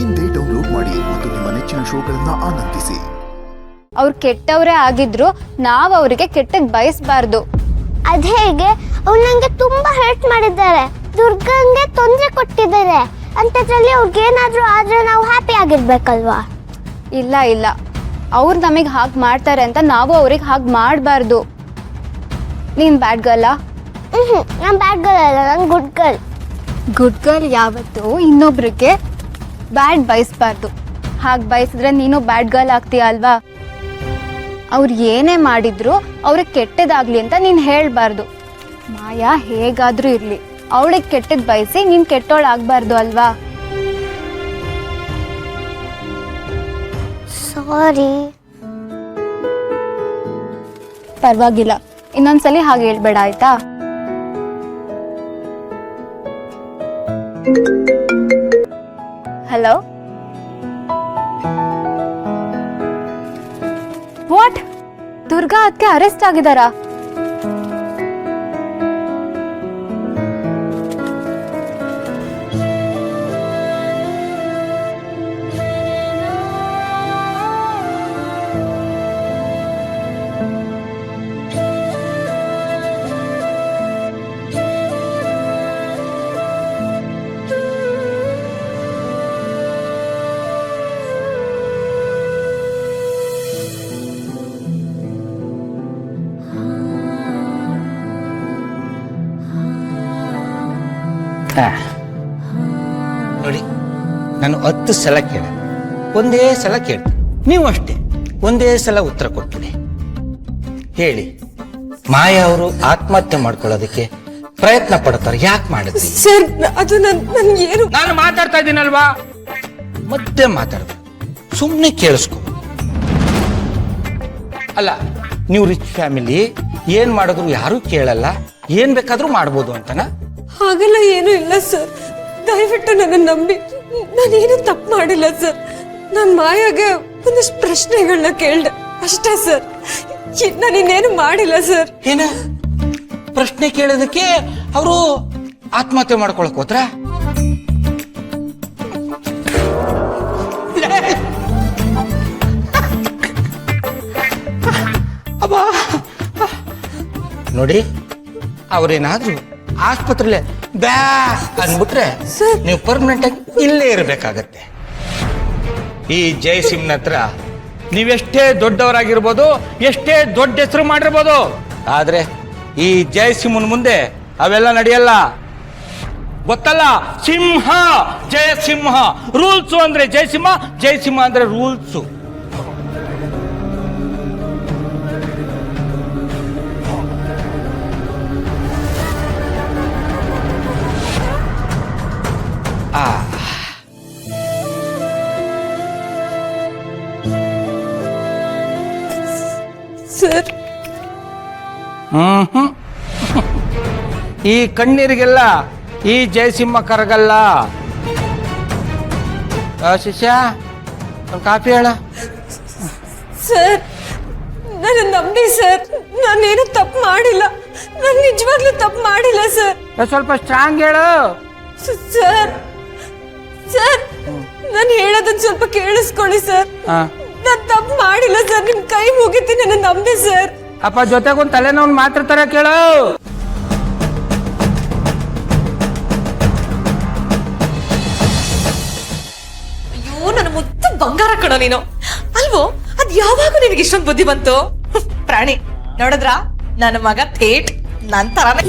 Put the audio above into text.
ಇಂದೇ ಡೌನ್ಲೋಡ್ ಮಾಡಿ ಮತ್ತು ನಿಮ್ಮ ನೆಚ್ಚಿನ ಶೋಗಳನ್ನ ಆನಂದಿಸಿ. ಅವ್ರು ಕೆಟ್ಟವರೇ ಆಗಿದ್ರು ನಾವು ಅವರಿಗೆ ಕೆಟ್ಟದ್ ಬಯಸಬಾರ್ದು. ಅದ್ ಹೇಗೆ? ಅವ್ರು ನಂಗೆ ತುಂಬಾ ಹರ್ಟ್ ಮಾಡಿದ್ದಾರೆ, ದುರ್ಗಂಗೆ ತೊಂದರೆ ಕೊಟ್ಟಿದ್ದಾರೆ ಅಂತದ್ರಲ್ಲಿ ಅವ್ರಿಗೇನಾದ್ರೂ ಆದ್ರೆ ನಾವು ಹ್ಯಾಪಿ ಆಗಿರ್ಬೇಕಲ್ವಾ? ಇಲ್ಲ ಇಲ್ಲ, ಅವ್ರು ನಮಗೆ ಹಾಗೆ ಮಾಡ್ತಾರೆ ಅಂತ ನಾವು ಅವ್ರಿಗೆ ಹಾಗೆ ಮಾಡಬಾರ್ದು. ನೀನ್ ಬ್ಯಾಡ್ ಗರ್ಲ? ನಾನು ಬ್ಯಾಡ್ ಗರ್ಲ್ ಅಲ್ಲ, ನಾನು ಗುಡ್ ಗರ್ಲ್. ಗುಡ್ ಗರ್ಲ್ ಯಾವತ್ತು ಇನ್ನೊಬ್ರಿಗೆ ಬ್ಯಾಡ್ ಬಯಸಬಾರ್ದು. ಹಾಗೆ ಬಯಸಿದ್ರೆ ನೀನು ಬ್ಯಾಡ್ ಗರ್ಲ್ ಆಗ್ತೀಯ ಅಲ್ವಾ? ಅವ್ರು ಏನೇ ಮಾಡಿದ್ರು ಅವ್ರಿಗೆ ಕೆಟ್ಟದಾಗ್ಲಿ ಅಂತ ನೀನು ಹೇಳಬಾರ್ದು. ಮಾಯಾ ಹೇಗಾದ್ರೂ ಇರ್ಲಿ, ಅವಳಿಗೆ ಕೆಟ್ಟದ್ ಬಯಸಿ ನೀನು ಕೆಟ್ಟೋಳಾಗಬಾರ್ದು ಅಲ್ವಾ? ಸಾರಿ. ಪರವಾಗಿಲ್ಲ, ಇನ್ನೊಂದ್ಸಲಿ ಹಾಗೆ ಹೇಳ್ಬೇಡ ಆಯ್ತಾ? Hello, what? ದುರ್ಗಾ ಅದಕ್ಕೆ ಅರೆಸ್ಟ್ ಆಗಿದಾರಾ? ನೋಡಿ, ನಾನು 10 ಸಲ ಕೇಳ, ಒಂದೇ ಸಲ ಕೇಳ್ತೀನಿ, ನೀವು ಅಷ್ಟೇ ಒಂದೇ ಸಲ ಉತ್ತರ ಕೊಟ್ಬಿಡಿ. ಹೇಳಿ, ಮಾಯಾ ಅವರು ಆತ್ಮಹತ್ಯೆ ಮಾಡ್ಕೊಳ್ಳೋದಕ್ಕೆ ಪ್ರಯತ್ನ ಪಡ್ತಾರೆ, ಯಾಕೆ ಮಾಡಿದ್ರಿ? ಸರ್, ಅದು ಏನು? ನಾನು ಮಾತಾಡ್ತಾ ಇದ್ದೀನಲ್ವಾ, ಮಧ್ಯೆ ಮಾತಾಡ್ಬೇಕು, ಸುಮ್ಮನೆ ಕೇಳಿಸ್ಕೊ. ಅಲ್ಲ, ನೀವು ರಿಚ್ ಫ್ಯಾಮಿಲಿ, ಏನ್ ಮಾಡಿದ್ರು ಯಾರು ಕೇಳಲ್ಲ, ಏನ್ ಬೇಕಾದ್ರೂ ಮಾಡ್ಬೋದು ಅಂತನಾ? ಹಾಗೆಲ್ಲ ಏನೂ ಇಲ್ಲ ಸರ್, ದಯವಿಟ್ಟು ನನ್ನ ನಂಬಿ. ನಾನೇನು ತಪ್ಪು ಮಾಡಿಲ್ಲ ಸರ್. ನಾನು ಮಾಯಾಗೆ ಒಂದಷ್ಟು ಪ್ರಶ್ನೆಗಳನ್ನ ಕೇಳ್ದೆ ಅಷ್ಟೇ ಸರ್, ನಾನಿನ್ನೇನು ಮಾಡಿಲ್ಲ ಸರ್. ಏನ ಪ್ರಶ್ನೆ ಕೇಳೋದಕ್ಕೆ ಅವರು ಆತ್ಮಹತ್ಯೆ ಮಾಡ್ಕೊಳಕ್ ಹೋದ್ರ? ನೋಡಿ, ಅವ್ರೇನಾದ್ರೂ ಆಸ್ಪತ್ರೆಲೆ ಬ್ಯಾ ಅಂದ್ಬಿಟ್ರೆ ನೀವು ಪರ್ಮನೆಂಟ್ ಆಗಿ ಇಲ್ಲೇ ಇರಬೇಕಾಗತ್ತೆ. ಈ ಜಯಸಿಂಹನ ಹತ್ರ ನೀವೆಷ್ಟೇ ದೊಡ್ಡವರಾಗಿರ್ಬೋದು, ಎಷ್ಟೇ ದೊಡ್ಡ ಹೆಸರು ಮಾಡಿರ್ಬೋದು, ಆದ್ರೆ ಈ ಜಯಸಿಂಹನ ಮುಂದೆ ಅವೆಲ್ಲ ನಡೆಯಲ್ಲ. ಗೊತ್ತಲ್ಲ, ಸಿಂಹ ಜಯಸಿಂಹ. ರೂಲ್ಸು ಅಂದ್ರೆ ಜಯಸಿಂಹ, ಜಯಸಿಂಹ ಅಂದ್ರೆ ರೂಲ್ಸು. ಸರ್, ಈ ಕಣ್ಣೀರಿಗೆಲ್ಲ ಈ ಜಯಸಿಂಹ ಕರಗಲ್ಲ. ಶಿಷ್ಯ, ಒಂದು ಕಾಫಿ ಹೇಳ. ಸರ್, ನನ್ನ ನಂಬಿ ಸರ್, ನಾನೇನು ತಪ್ಪು ಮಾಡಿಲ್ಲ. ನಾನು ನಿಜವಾಗ್ಲೂ ತಪ್ಪು ಮಾಡಿಲ್ಲ ಸರ್. ಸ್ವಲ್ಪ ಸ್ಟ್ರಾಂಗ್ ಹೇಳು. ಸರ್, ಸರ್, ನಾನು ಹೇಳೋದನ್ನ ಸ್ವಲ್ಪ ಕೇಳಿಸ್ಕೊಳ್ಳಿ ಸರ್. ನಾನು ತಪ್ಪು ಮಾಡಿಲ್ಲ ಸರ್, ನಿಮ್ ಕೈ ಮುಗಿತೀನಿ, ನನ್ನ ನಂಬಿ ಸರ್. ಅಪ್ಪ ಜೊತೆಗೊಂದು ತಲೆನೋವು ಮಾತ್ರ ತರ ಕೇಳು. ಅಯ್ಯೋ, ನನ್ನ ಮುದ್ದು ಬಂಗಾರ ಕಣೋ ನೀನು, ಅಲ್ವೋ? ಅದ್ ಯಾವಾಗ ನಿನಗೆ ಇಷ್ಟೊಂದು ಬುದ್ಧಿ ಬಂತು? ಪ್ರಾಣಿ ನೋಡಿದ್ರ, ನನ್ನ ಮಗ ಥೇಟ್ ನನ್ ತರಾನೇ.